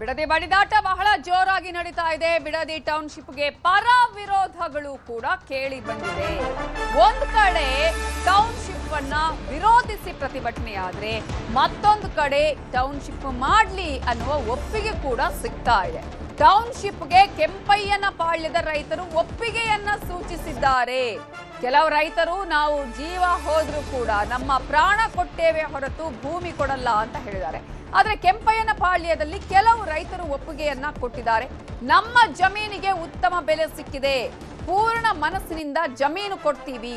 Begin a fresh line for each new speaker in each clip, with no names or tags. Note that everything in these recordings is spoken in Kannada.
ಬಿಡದಿ ಬಡಿದಾಟ ಬಹಳ ಜೋರಾಗಿ ನಡೀತಾ ಇದೆ. ಬಿಡದಿ ಟೌನ್ಶಿಪ್ಗೆ ಪರ ವಿರೋಧಗಳು ಕೂಡ ಕೇಳಿ ಬಂದಿದೆ. ಒಂದು ಕಡೆ ಟೌನ್ಶಿಪ್ ಅನ್ನ ವಿರೋಧಿಸಿ ಪ್ರತಿಭಟನೆ ಆದ್ರೆ ಮತ್ತೊಂದು ಕಡೆ ಟೌನ್ಶಿಪ್ ಮಾಡ್ಲಿ ಅನ್ನುವ ಒಪ್ಪಿಗೆ ಕೂಡ ಸಿಗ್ತಾ ಇದೆ. ಟೌನ್ಶಿಪ್ಗೆ ಕೆಂಪಯ್ಯನ ಪಾಳ್ಯದ ರೈತರು ಒಪ್ಪಿಗೆಯನ್ನ ಸೂಚಿಸಿದ್ದಾರೆ. ಕೆಲವು ರೈತರು ನಾವು ಜೀವ ಹೋದ್ರೂ ಕೂಡ ನಮ್ಮ ಪ್ರಾಣ ಕೊಟ್ಟೇವೆ ಹೊರತು ಭೂಮಿ ಕೊಡಲ್ಲ ಅಂತ ಹೇಳಿದ್ದಾರೆ. ಆದ್ರೆ ಕೆಂಪಯ್ಯನ ಪಾಳ್ಯದಲ್ಲಿ ಕೆಲವು ರೈತರು ಒಪ್ಪಿಗೆಯನ್ನ ಕೊಟ್ಟಿದ್ದಾರೆ. ನಮ್ಮ ಜಮೀನಿಗೆ ಉತ್ತಮ ಬೆಲೆ ಸಿಕ್ಕಿದೆ, ಪೂರ್ಣ ಮನಸ್ಸಿನಿಂದ ಜಮೀನು ಕೊಡ್ತೀವಿ.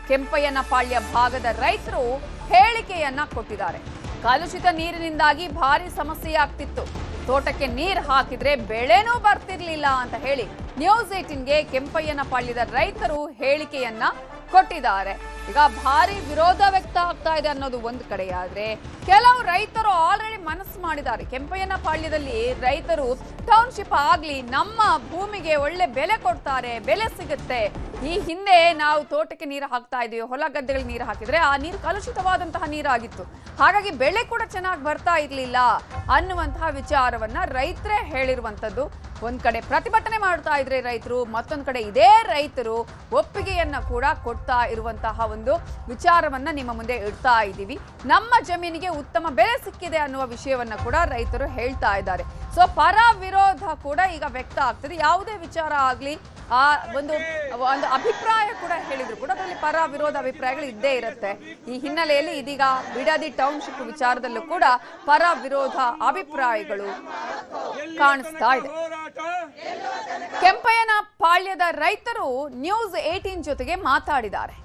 ಕೆಂಪಯ್ಯನ ಪಾಳ್ಯ ಭಾಗದ ರೈತರು ಹೇಳಿಕೆಯನ್ನ ಕೊಟ್ಟಿದ್ದಾರೆ. ಕಲುಷಿತ ನೀರಿನಿಂದಾಗಿ ಭಾರಿ ಸಮಸ್ಯೆ ಆಗ್ತಿತ್ತು, ತೋಟಕ್ಕೆ ನೀರು ಹಾಕಿದ್ರೆ ಬೆಳೆನೂ ಬರ್ತಿರ್ಲಿಲ್ಲ ಅಂತ ಹೇಳಿ ನ್ಯೂಸ್ 18ಗೆ ಕೆಂಪಯ್ಯನ ಪಾಳ್ಯದ ರೈತರು ಹೇಳಿಕೆಯನ್ನ ಕೊಟ್ಟಿದ್ದಾರೆ. ಈಗ ಭಾರಿ ವಿರೋಧ ವ್ಯಕ್ತ ಆಗ್ತಾ ಇದೆ ಅನ್ನೋದು ಒಂದು ಕಡೆ ಆದ್ರೆ ಕೆಲವು ರೈತರು ಆಲ್ರೆಡಿ ಮನಸ್ಸು ಮಾಡಿದ್ದಾರೆ. ಕೆಂಪಯ್ಯನ ಪಾಳ್ಯದಲ್ಲಿ ರೈತರು ಟೌನ್ಶಿಪ್ ಆಗ್ಲಿ, ನಮ್ಮ ಭೂಮಿಗೆ ಒಳ್ಳೆ ಬೆಲೆ ಕೊಡ್ತಾರೆ, ಬೆಲೆ ಸಿಗುತ್ತೆ. ಈ ಹಿಂದೆ ನಾವು ತೋಟಕ್ಕೆ ನೀರು ಹಾಕ್ತಾ ಇದೀವಿ, ಹೊಲ ಗದ್ದೆಗಳಿಗೆ ನೀರು ಹಾಕಿದ್ರೆ ಆ ನೀರು ಕಲುಷಿತವಾದಂತಹ ನೀರಾಗಿತ್ತು, ಹಾಗಾಗಿ ಬೆಳೆ ಕೂಡ ಚೆನ್ನಾಗಿ ಬರ್ತಾ ಇರ್ಲಿಲ್ಲ ಅನ್ನುವಂತಹ ವಿಚಾರವನ್ನ ರೈತರೇ ಹೇಳಿರುವಂತದ್ದು. ಒಂದ್ ಕಡೆ ಪ್ರತಿಭಟನೆ ಮಾಡ್ತಾ ಇದ್ರೆ ರೈತರು, ಮತ್ತೊಂದ್ ಕಡೆ ಇದೇ ರೈತರು ಒಪ್ಪಿಗೆಯನ್ನ ಕೂಡ ಕೊಡ್ತಾ ಇರುವಂತಹ ಒಂದು ವಿಚಾರವನ್ನ ನಿಮ್ಮ ಮುಂದೆ ಇಡ್ತಾ ಇದ್ದೀವಿ. ನಮ್ಮ ಜಮೀನಿಗೆ ಉತ್ತಮ ಬೆಲೆ ಸಿಕ್ಕಿದೆ ಅನ್ನುವ ವಿಷಯವನ್ನ ಕೂಡ ರೈತರು ಹೇಳ್ತಾ ಇದ್ದಾರೆ. ಸೊ ಪರ ವಿರೋಧ ಕೂಡ ಈಗ ವ್ಯಕ್ತ ಆಗ್ತದೆ. ಯಾವುದೇ ವಿಚಾರ ಆಗ್ಲಿ, ಆ ಒಂದು ಅಭಿಪ್ರಾಯ ಕೂಡ ಹೇಳಿದ್ರು ಕೂಡ ಅದರಲ್ಲಿ ಪರ ವಿರೋಧ ಅಭಿಪ್ರಾಯಗಳು ಇದ್ದೇ ಇರುತ್ತೆ. ಈ ಹಿನ್ನೆಲೆಯಲ್ಲಿ ಇದೀಗ ಬಿಡದಿ ಟೌನ್ಶಿಪ್ ವಿಚಾರದಲ್ಲೂ ಕೂಡ ಪರ ವಿರೋಧ ಅಭಿಪ್ರಾಯಗಳು ಕಾಣಿಸ್ತಾ ಇದೆ. ಕೆಂಪಯ್ಯನ ಪಾಳ್ಯದ ರೈತರು ನ್ಯೂಸ್ 18 ಜೊತೆಗೆ ಮಾತಾಡಿದ್ದಾರೆ.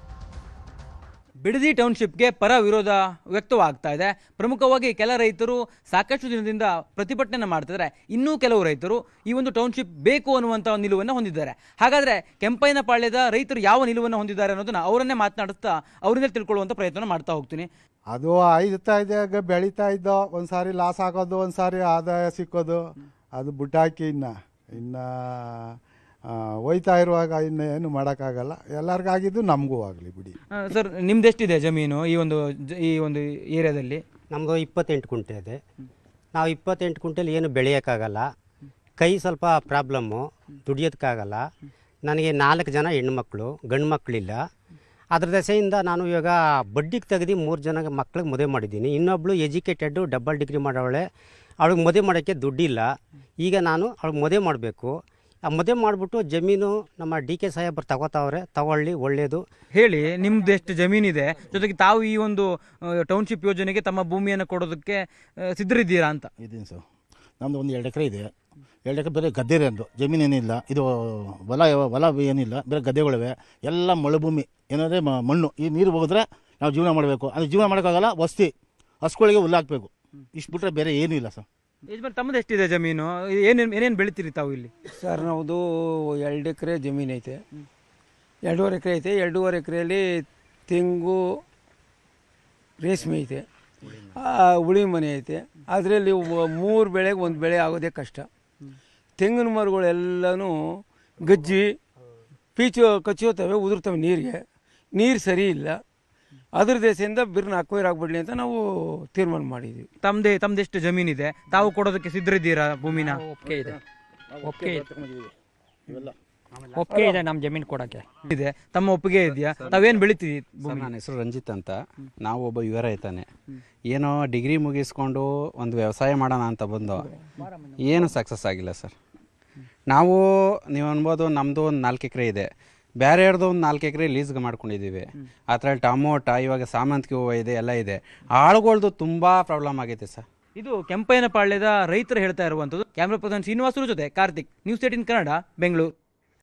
ಬಿಡದಿ ಟೌನ್ಶಿಪ್ಗೆ ಪರ ವಿರೋಧ ವ್ಯಕ್ತವಾಗ್ತಾ ಇದೆ. ಪ್ರಮುಖವಾಗಿ ಕೆಲ ರೈತರು ಸಾಕಷ್ಟು ದಿನದಿಂದ ಪ್ರತಿಭಟನೆ ಮಾಡ್ತಿದ್ದಾರೆ. ಇನ್ನೂ ಕೆಲವು ರೈತರು ಈ ಒಂದು ಟೌನ್ಶಿಪ್ ಬೇಕು ಅನ್ನುವಂಥ ನಿಲುವನ್ನು ಹೊಂದಿದ್ದಾರೆ. ಹಾಗಾದರೆ ಕೆಂಪಯ್ಯನ ಪಾಳ್ಯದ ರೈತರು ಯಾವ ನಿಲುವನ್ನು ಹೊಂದಿದ್ದಾರೆ ಅನ್ನೋದನ್ನ ಅವರನ್ನೇ ಮಾತನಾಡುತ್ತಾ ಅವರಿಂದ ತಿಳ್ಕೊಳ್ಳುವಂಥ ಪ್ರಯತ್ನ ಮಾಡ್ತಾ ಹೋಗ್ತೀನಿ.
ಅದು ಐದುತ್ತಾ ಇದೆ, ಬೆಳೀತಾ ಇದ್ದೋ, ಒಂದು ಸಾರಿ ಲಾಸ್ ಆಗೋದು, ಒಂದು ಸಾರಿ ಆದಾಯ ಸಿಕ್ಕೋದು, ಅದು ಬುಟ್ಟಾಕಿ ಇನ್ನು ಹೋಯ್ತಾ ಇರುವಾಗ ಇನ್ನೇನು ಮಾಡೋಕ್ಕಾಗಲ್ಲ. ಎಲ್ಲರಿಗಾಗಿದ್ದು ನಮಗೂ ಆಗಲಿ ಬಿಡಿ.
ಸರ್, ನಿಮ್ದೆಷ್ಟಿದೆ ಜಮೀನು ಈ ಒಂದು ಏರಿಯಾದಲ್ಲಿ?
ನಮ್ಮದು 28 ಕುಂಟೆ ಇದೆ. ನಾವು 28 ಕುಂಟೆಲಿ ಏನು ಬೆಳೆಯೋಕ್ಕಾಗಲ್ಲ, ಕೈ ಸ್ವಲ್ಪ ಪ್ರಾಬ್ಲಮ್ಮು, ದುಡಿಯೋದಕ್ಕಾಗಲ್ಲ. ನನಗೆ 4 ಜನ ಹೆಣ್ಮಕ್ಳು, ಗಂಡು ಮಕ್ಕಳಿಲ್ಲ. ಅದ್ರ ದೆಸೆಯಿಂದ ನಾನು ಇವಾಗ ಬಡ್ಡಿಗೆ ತೆಗೆದು 3 ಜನ ಮಕ್ಳಿಗೆ ಮದುವೆ ಮಾಡಿದ್ದೀನಿ. ಇನ್ನೊಬ್ಳು ಎಜುಕೇಟೆಡ್ಡು, ಡಬಲ್ ಡಿಗ್ರಿ ಮಾಡೋವಳೆ, ಅವಳಿಗೆ ಮದುವೆ ಮಾಡೋಕ್ಕೆ ದುಡ್ಡಿಲ್ಲ. ಈಗ ನಾನು ಅವಳಿಗೆ ಮದುವೆ ಮಾಡಬೇಕು. ಆ ಮದುವೆ ಮಾಡಿಬಿಟ್ಟು ಜಮೀನು ನಮ್ಮ DK ಸಾಹೇಬರು ತಗೊಳ್ಳಿ, ಒಳ್ಳೆಯದು.
ಹೇಳಿ, ನಿಮ್ದು ಎಷ್ಟು ಜಮೀನಿದೆ, ಜೊತೆಗೆ ತಾವು ಈ ಒಂದು ಟೌನ್ಶಿಪ್ ಯೋಜನೆಗೆ ತಮ್ಮ ಭೂಮಿಯನ್ನು ಕೊಡೋದಕ್ಕೆ ಸಿದ್ಧರಿದ್ದೀರಾ ಅಂತ?
ಇದ್ದೀನಿ ಸರ್. ನಮ್ಮದು ಒಂದು 2 ಎಕರೆ ಇದೆ. 2 ಎಕರೆ ಬೇರೆ ಗದ್ದೆ ಅಂದು ಜಮೀನೇನಿಲ್ಲ, ಇದು ಹೊಲ ಏನಿಲ್ಲ, ಬೇರೆ ಗದ್ದೆಗಳಿವೆ. ಎಲ್ಲ ಮಳುಭೂಮಿ, ಏನಂದರೆ ಮಣ್ಣು. ಈ ನೀರು ಹೋಗಿದ್ರೆ ನಾವು ಜೀವನ ಮಾಡಬೇಕು. ಅದು ಜೀವನ ಮಾಡೋಕ್ಕಾಗಲ್ಲ. ವಸ್ತಿ ಹಸುಗಳಿಗೆ ಹುಲ್ಲಾಕಬೇಕು. ಇಷ್ಟು ಬಿಟ್ಟರೆ ಬೇರೆ ಏನೂ ಇಲ್ಲ ಸರ್.
ಯಜಮಾನ್, ತಮ್ಮದು ಎಷ್ಟಿದೆ ಜಮೀನು? ಏನೇನು ಬೆಳಿತೀರಿ ತಾವು ಇಲ್ಲಿ?
ಸರ್, ನಮ್ಮದು 2 ಎಕರೆ ಜಮೀನು ಐತೆ, 2.5 ಎಕರೆ ಐತೆ. 2.5 ಎಕರೆಯಲ್ಲಿ ತೆಂಗು, ರೇಷ್ಮೆ ಐತೆ, ಉಳಿ ಮನೆ ಐತೆ. ಅದರಲ್ಲಿ 3 ಬೆಳೆಗೆ 1 ಬೆಳೆ ಆಗೋದೇ ಕಷ್ಟ. ತೆಂಗಿನ ಮರಗಳೆಲ್ಲನೂ ಗಜ್ಜಿ ಕಚ್ಚೋತವೆ, ಉದುರ್ತವೆ. ನೀರು ಸರಿ ಇಲ್ಲ. ಅದ್ರ ದೇಶದಿಂದ ಬಿರ್ನ ಅಕ್ವೈರ್ ಆಗ್ಬಿಡ್ಲಿ ಅಂತ ನಾವು ತೀರ್ಮಾನ ಮಾಡಿದ್ವಿ.
ತಮ್ದೆಷ್ಟು ಜಮೀನಿದೆ? ತಾವು ಕೊಡೋದಕ್ಕೆ ಸಿದ್ಧರಿದ್ದೀರಾ ಭೂಮಿನ?
ಒಪ್ಪಿಗೆ ಇದೆ ನಮ್ಮ ಜಮೀನು ಕೊಡೋಕ್ಕೆ
ಇದೆ. ತಮ್ಮ ಒಪ್ಪಿಗೆ ಇದೆಯಾ? ತಾವೇನು ಬೆಳಿತೀರಿ?
ನನ್ನ ಹೆಸರು ರಂಜಿತ್ ಅಂತ. ನಾವು ಒಬ್ಬ ಯುವ ರೈತನೇ. ಏನೋ ಡಿಗ್ರಿ ಮುಗಿಸ್ಕೊಂಡು ಒಂದು ವ್ಯವಸಾಯ ಮಾಡೋಣ ಅಂತ ಬಂದು ಏನು ಸಕ್ಸಸ್ ಆಗಿಲ್ಲ ಸರ್. ನಾವು ನೀವು ಅನ್ಬೋದು, ನಮ್ಮದು ಒಂದು 4 ಎಕರೆ ಇದೆ, ಬೇರೆಯವ್ರದ್ದು ಒಂದು 4 ಎಕರೆ ಲೀಸ್ಗೆ ಮಾಡ್ಕೊಂಡಿದ್ದೀವಿ. ಆ ಥರ ಟೊಮೊಟೊ, ಇವಾಗ ಸಾಮಂತಿಗೆ ಹೂವು ಇದೆ, ಎಲ್ಲ ಇದೆ. ಆಳುಗಳ್ದು ತುಂಬ ಪ್ರಾಬ್ಲಮ್ ಆಗೈತೆ ಸರ್.
ಇದು ಕೆಂಪಯ್ಯನ ಪಾಳ್ಯದ ರೈತರು ಹೇಳ್ತಾ ಇರುವಂಥದ್ದು. ಕ್ಯಾಮ್ರಾ ಪರ್ಸನ್ ಶ್ರೀನಿವಾಸರು ಜೊತೆ ಕಾರ್ತಿಕ್, ನ್ಯೂಸ್ 18 ಕನ್ನಡ, ಬೆಂಗಳೂರು.